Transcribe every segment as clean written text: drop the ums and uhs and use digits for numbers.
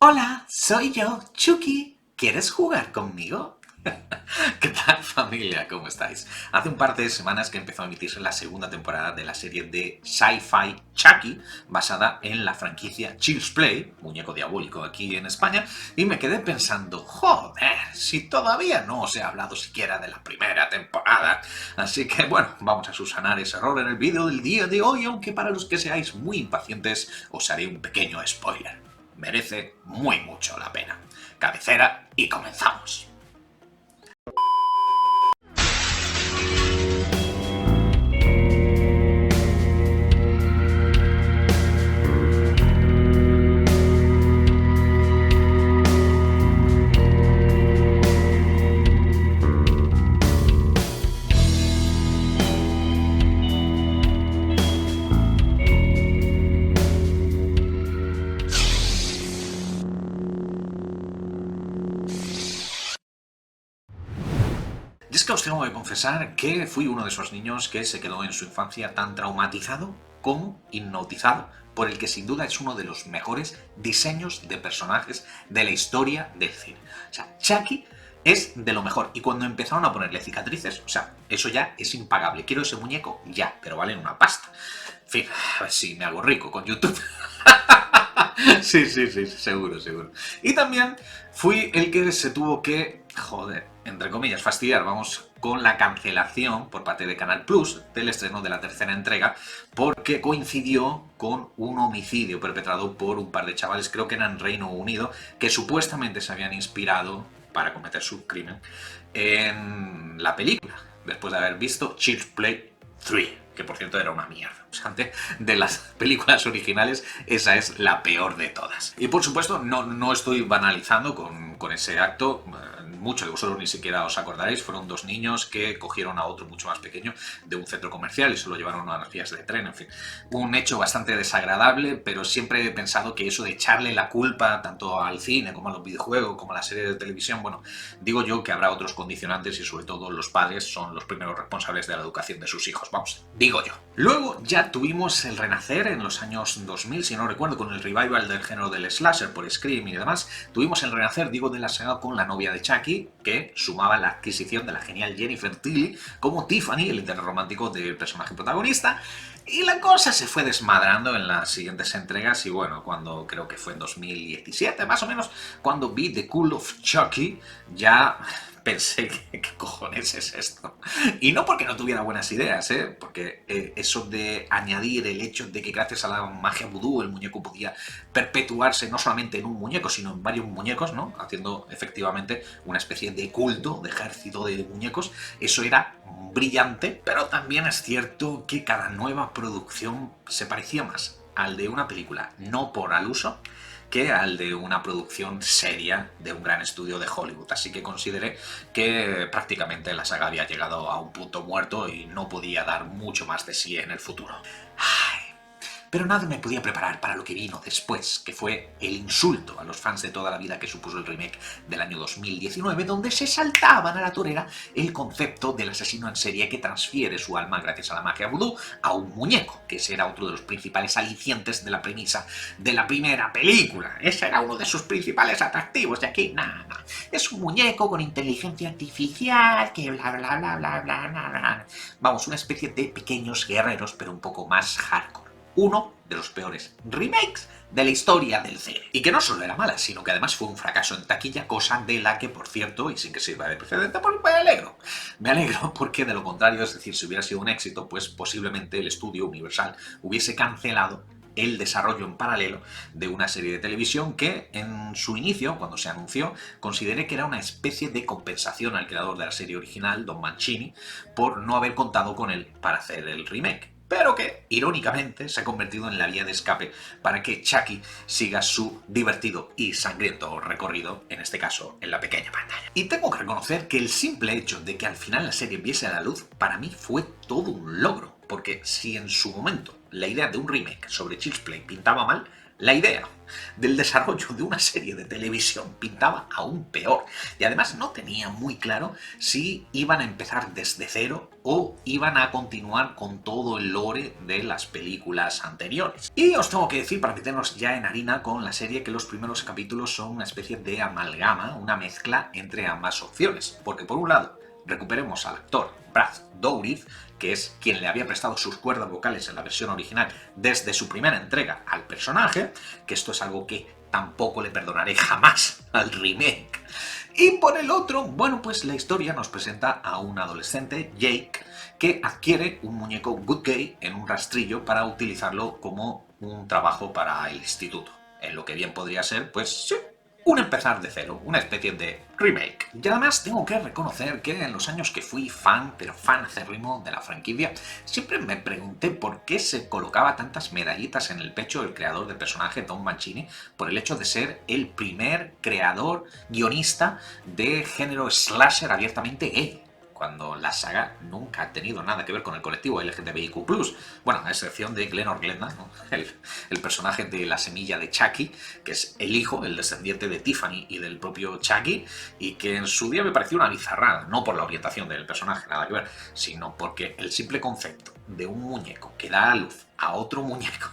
Hola, soy yo, Chucky. ¿Quieres jugar conmigo? ¿Qué tal, familia? ¿Cómo estáis? Hace un par de semanas que empezó a emitirse la segunda temporada de la serie de sci-fi Chucky, basada en la franquicia Child's Play, muñeco diabólico aquí en España, y me quedé pensando, joder, si todavía no os he hablado siquiera de la primera temporada. Así que bueno, vamos a subsanar ese error en el vídeo del día de hoy, aunque para los que seáis muy impacientes os haré un pequeño spoiler. Merece muy mucho la pena. Cabecera y comenzamos. Y es que os tengo que confesar que fui uno de esos niños que se quedó en su infancia tan traumatizado como hipnotizado por el que sin duda es uno de los mejores diseños de personajes de la historia del cine. O sea, Chucky es de lo mejor. Y cuando empezaron a ponerle cicatrices, o sea, eso ya es impagable. Quiero ese muñeco ya, pero valen una pasta. En fin, a ver si me hago rico con YouTube. Sí, seguro, seguro. Y también fui el que se tuvo que, joder, entre comillas, fastidiar, vamos, con la cancelación por parte de Canal Plus del estreno de la tercera entrega, porque coincidió con un homicidio perpetrado por un par de chavales, creo que eran Reino Unido, que supuestamente se habían inspirado para cometer su crimen en la película, después de haber visto Child's Play 3, que por cierto era una mierda. O sea, de las películas originales, esa es la peor de todas. Y por supuesto, no estoy banalizando con ese acto. Muchos de vosotros ni siquiera os acordaréis. Fueron dos niños que cogieron a otro mucho más pequeño de un centro comercial y se lo llevaron a las vías de tren. En fin, un hecho bastante desagradable, pero siempre he pensado que eso de echarle la culpa tanto al cine como a los videojuegos, como a la serie de televisión, bueno, digo yo que habrá otros condicionantes y sobre todo los padres son los primeros responsables de la educación de sus hijos. Vamos, digo yo. Luego ya tuvimos el renacer en los años 2000, si no recuerdo, con el revival del género del slasher por Scream y demás. Tuvimos el renacer, digo, de la saga con La novia de Chucky, que sumaba la adquisición de la genial Jennifer Tilly como Tiffany, el interés romántico del personaje protagonista. Y la cosa se fue desmadrando en las siguientes entregas y bueno, cuando creo que fue en 2017 más o menos, cuando vi The Cult of Chucky, ya pensé que ¿qué cojones es esto? Y no porque no tuviera buenas ideas, porque eso de añadir el hecho de que gracias a la magia vudú el muñeco podía perpetuarse no solamente en un muñeco, sino en varios muñecos, ¿no? Haciendo efectivamente una especie de culto, de ejército de muñecos, eso era brillante, pero también es cierto que cada nueva producción se parecía más al de una película, no por al uso, que al de una producción seria de un gran estudio de Hollywood. Así que consideré que prácticamente la saga había llegado a un punto muerto y no podía dar mucho más de sí en el futuro. Pero nada me podía preparar para lo que vino después, que fue el insulto a los fans de toda la vida que supuso el remake del año 2019, donde se saltaban a la torera el concepto del asesino en serie que transfiere su alma gracias a la magia vudú a un muñeco, que ese era otro de los principales alicientes de la premisa de la primera película. Ese era uno de sus principales atractivos, y aquí nada. Es un muñeco con inteligencia artificial que bla bla bla bla bla bla bla. Vamos, una especie de pequeños guerreros, pero un poco más hardcore. Uno de los peores remakes de la historia del cine. Y que no solo era mala, sino que además fue un fracaso en taquilla, cosa de la que, por cierto, y sin que sirva de precedente, pues me alegro. Me alegro porque de lo contrario, es decir, si hubiera sido un éxito, pues posiblemente el estudio Universal hubiese cancelado el desarrollo en paralelo de una serie de televisión que en su inicio, cuando se anunció, consideré que era una especie de compensación al creador de la serie original, Don Mancini, por no haber contado con él para hacer el remake, pero que, irónicamente, se ha convertido en la vía de escape para que Chucky siga su divertido y sangriento recorrido, en este caso, en la pequeña pantalla. Y tengo que reconocer que el simple hecho de que al final la serie viese a la luz, para mí fue todo un logro, porque si en su momento la idea de un remake sobre Child's Play pintaba mal, la idea del desarrollo de una serie de televisión pintaba aún peor y además no tenía muy claro si iban a empezar desde cero o iban a continuar con todo el lore de las películas anteriores. Y os tengo que decir, para meternos ya en harina con la serie, que los primeros capítulos son una especie de amalgama, una mezcla entre ambas opciones, porque por un lado recuperemos al actor Brad Dourif, que es quien le había prestado sus cuerdas vocales en la versión original desde su primera entrega al personaje, que esto es algo que tampoco le perdonaré jamás al remake. Y por el otro, bueno, pues la historia nos presenta a un adolescente, Jake, que adquiere un muñeco Good Gay en un rastrillo para utilizarlo como un trabajo para el instituto. En lo que bien podría ser, pues sí, un empezar de cero, una especie de remake. Y además tengo que reconocer que en los años que fui fan, pero fan acérrimo de la franquicia, siempre me pregunté por qué se colocaba tantas medallitas en el pecho el creador del personaje, Don Mancini, por el hecho de ser el primer creador, guionista de género slasher abiertamente gay, cuando la saga nunca ha tenido nada que ver con el colectivo LGTBIQ+. Bueno, a excepción de Glenor Glenda, ¿no? el personaje de la semilla de Chucky, que es el hijo, el descendiente de Tiffany y del propio Chucky, y que en su día me pareció una bizarrada, no por la orientación del personaje, nada que ver, sino porque el simple concepto de un muñeco que da a luz a otro muñeco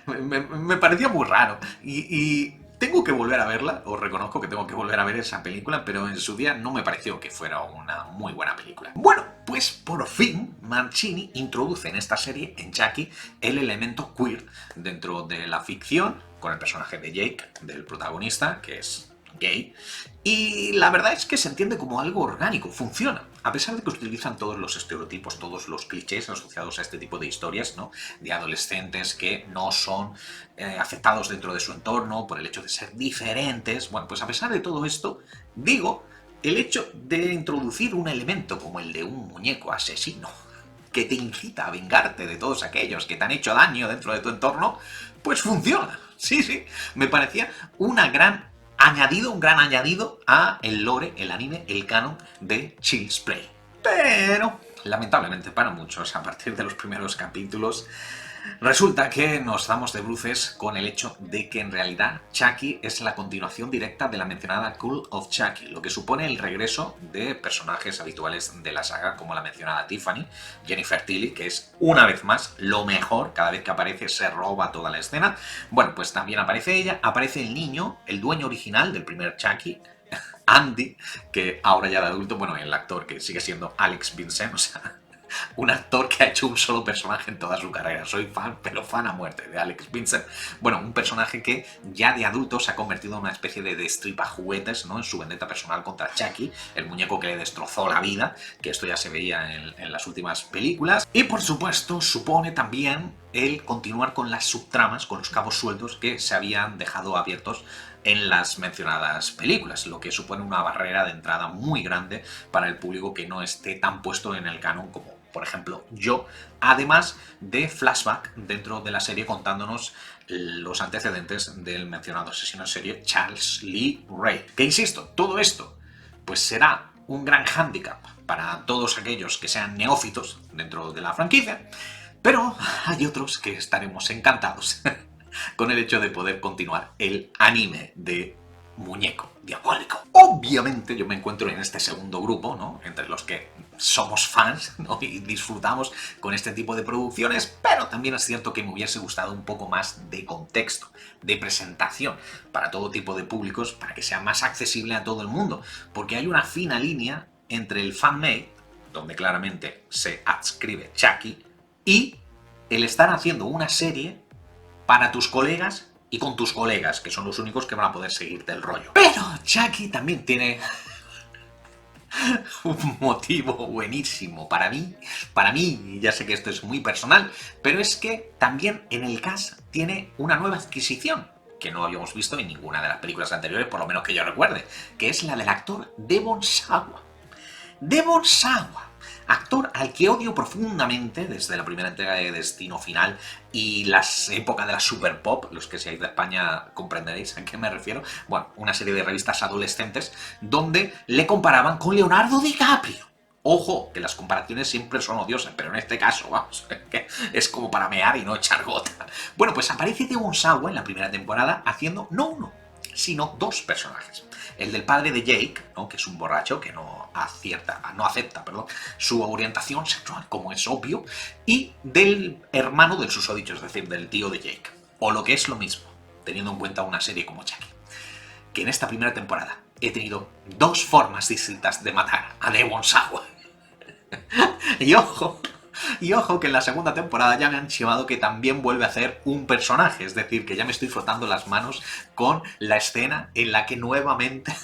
me parecía muy raro. Y tengo que volver a verla, os reconozco que tengo que volver a ver esa película, pero en su día no me pareció que fuera una muy buena película. Bueno, pues por fin Mancini introduce en esta serie, en Chucky, el elemento queer dentro de la ficción, con el personaje de Jake, del protagonista, que es gay, y la verdad es que se entiende como algo orgánico, funciona. A pesar de que utilizan todos los estereotipos, todos los clichés asociados a este tipo de historias, ¿no? De adolescentes que no son aceptados dentro de su entorno por el hecho de ser diferentes. Bueno, pues a pesar de todo esto, digo, el hecho de introducir un elemento como el de un muñeco asesino que te incita a vengarte de todos aquellos que te han hecho daño dentro de tu entorno, pues funciona. Sí, sí, me parecía un gran añadido a el lore, el anime, el canon de Child's Play. Pero, lamentablemente para muchos, a partir de los primeros capítulos, resulta que nos damos de bruces con el hecho de que en realidad Chucky es la continuación directa de la mencionada Cult of Chucky, lo que supone el regreso de personajes habituales de la saga, como la mencionada Tiffany, Jennifer Tilly, que es una vez más lo mejor, cada vez que aparece se roba toda la escena. Bueno, pues también aparece ella, aparece el niño, el dueño original del primer Chucky, Andy, que ahora ya de adulto, bueno, el actor que sigue siendo Alex Vincent, o sea, un actor que ha hecho un solo personaje en toda su carrera. Soy fan, pero fan a muerte, de Alex Vincent. Bueno, un personaje que ya de adulto se ha convertido en una especie de destripajuguetes, ¿no? En su vendetta personal contra Chucky, el muñeco que le destrozó la vida, que esto ya se veía en las últimas películas. Y por supuesto, supone también el continuar con las subtramas, con los cabos sueltos que se habían dejado abiertos en las mencionadas películas, lo que supone una barrera de entrada muy grande para el público que no esté tan puesto en el canon como, por ejemplo, yo, además de flashback dentro de la serie contándonos los antecedentes del mencionado asesino en serie Charles Lee Ray. Que insisto, todo esto pues será un gran hándicap para todos aquellos que sean neófitos dentro de la franquicia, pero hay otros que estaremos encantados con el hecho de poder continuar el anime de muñeco diabólico. Obviamente yo me encuentro en este segundo grupo, ¿no? Entre los que somos fans, ¿no? Y disfrutamos con este tipo de producciones, pero también es cierto que me hubiese gustado un poco más de contexto, de presentación para todo tipo de públicos, para que sea más accesible a todo el mundo, porque hay una fina línea entre el fanmade, donde claramente se adscribe Chucky, y el estar haciendo una serie para tus colegas y con tus colegas, que son los únicos que van a poder seguirte el rollo. Pero Chucky también tiene un motivo buenísimo para mí, ya sé que esto es muy personal, pero es que también en el cast tiene una nueva adquisición que no habíamos visto en ninguna de las películas anteriores, por lo menos que yo recuerde, que es la del actor Devon Sawa. Devon Sawa, actor al que odio profundamente desde la primera entrega de Destino Final y las épocas de la Super Pop, los que seáis de España comprenderéis a qué me refiero. Bueno, una serie de revistas adolescentes donde le comparaban con Leonardo DiCaprio. Ojo, que las comparaciones siempre son odiosas, pero en este caso, vamos, que es como para mear y no echar gota. Bueno, pues aparece Devon Sawa en la primera temporada haciendo no uno, sino dos personajes. El del padre de Jake, ¿no?, que es un borracho que no acepta su orientación sexual, como es obvio, y del hermano del susodicho, es decir, del tío de Jake. O lo que es lo mismo, teniendo en cuenta una serie como Chucky. Que en esta primera temporada he tenido dos formas distintas de matar a Devon Sawa. Y ojo que en la segunda temporada ya me han chivado que también vuelve a hacer un personaje, es decir, que ya me estoy frotando las manos con la escena en la que nuevamente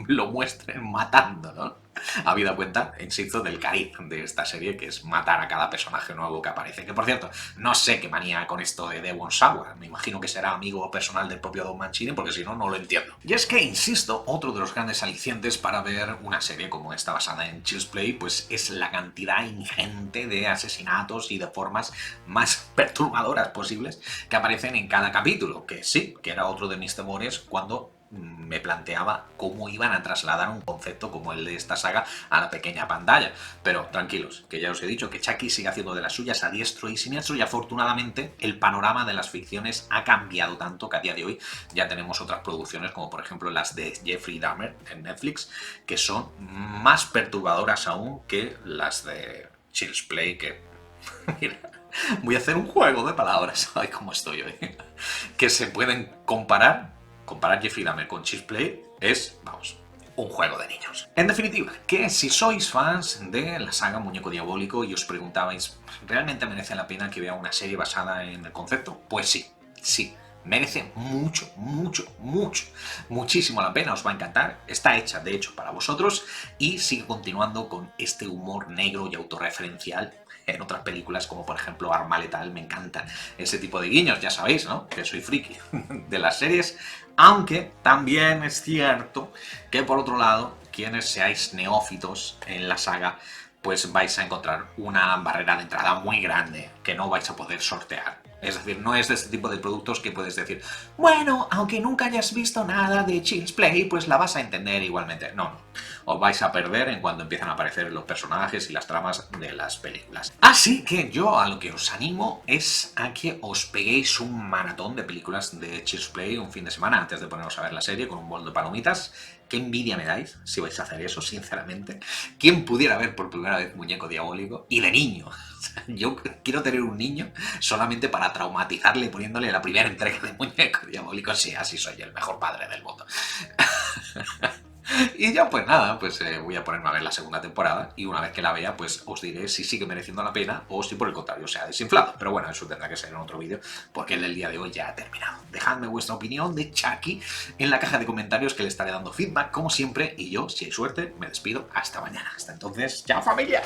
lo muestren matando, ¿no? Habida cuenta, insisto, del cariz de esta serie, que es matar a cada personaje nuevo que aparece. Que, por cierto, no sé qué manía con esto de Devon Sawa. Me imagino que será amigo personal del propio Don Mancini, porque si no, no lo entiendo. Y es que, insisto, otro de los grandes alicientes para ver una serie como esta basada en Child's Play, pues es la cantidad ingente de asesinatos y de formas más perturbadoras posibles que aparecen en cada capítulo. Que sí, que era otro de mis temores cuando me planteaba cómo iban a trasladar un concepto como el de esta saga a la pequeña pantalla. Pero tranquilos, que ya os he dicho que Chucky sigue haciendo de las suyas a diestro y siniestro, y afortunadamente el panorama de las ficciones ha cambiado tanto que a día de hoy ya tenemos otras producciones como por ejemplo las de Jeffrey Dahmer en Netflix, que son más perturbadoras aún que las de Child's Play, que... Mira, voy a hacer un juego de palabras, ay cómo estoy hoy, que se pueden comparar Jeffrey Dahmer con Child's Play es, vamos, un juego de niños. En definitiva, que si sois fans de la saga Muñeco Diabólico y os preguntabais, ¿realmente merece la pena que vea una serie basada en el concepto? Pues sí, sí. Merece muchísimo la pena, os va a encantar, está hecha de hecho para vosotros y sigue continuando con este humor negro y autorreferencial en otras películas como por ejemplo Arma Letal. Me encantan ese tipo de guiños, ya sabéis, ¿no?, que soy friki de las series, aunque también es cierto que por otro lado, quienes seáis neófitos en la saga, pues vais a encontrar una barrera de entrada muy grande que no vais a poder sortear. Es decir, no es de este tipo de productos que puedes decir, bueno, aunque nunca hayas visto nada de Child's Play, pues la vas a entender igualmente. No, no. Os vais a perder en cuanto empiezan a aparecer los personajes y las tramas de las películas. Así que yo a lo que os animo es a que os peguéis un maratón de películas de Child's Play un fin de semana antes de poneros a ver la serie con un bol de palomitas. Qué envidia me dais si vais a hacer eso, sinceramente. ¿Quién pudiera ver por primera vez Muñeco Diabólico? Y de niño. Yo quiero tener un niño solamente para traumatizarle poniéndole la primera entrega de Muñeco Diabólico. Sí, así soy el mejor padre del mundo. Y ya pues nada, pues voy a ponerme a ver la segunda temporada y una vez que la vea pues os diré si sigue mereciendo la pena o si por el contrario se ha desinflado. Pero bueno, eso tendrá que ser en otro vídeo porque el del día de hoy ya ha terminado. Dejadme vuestra opinión de Chucky en la caja de comentarios, que le estaré dando feedback como siempre, y yo, si hay suerte, me despido hasta mañana. Hasta entonces, ¡chao familia!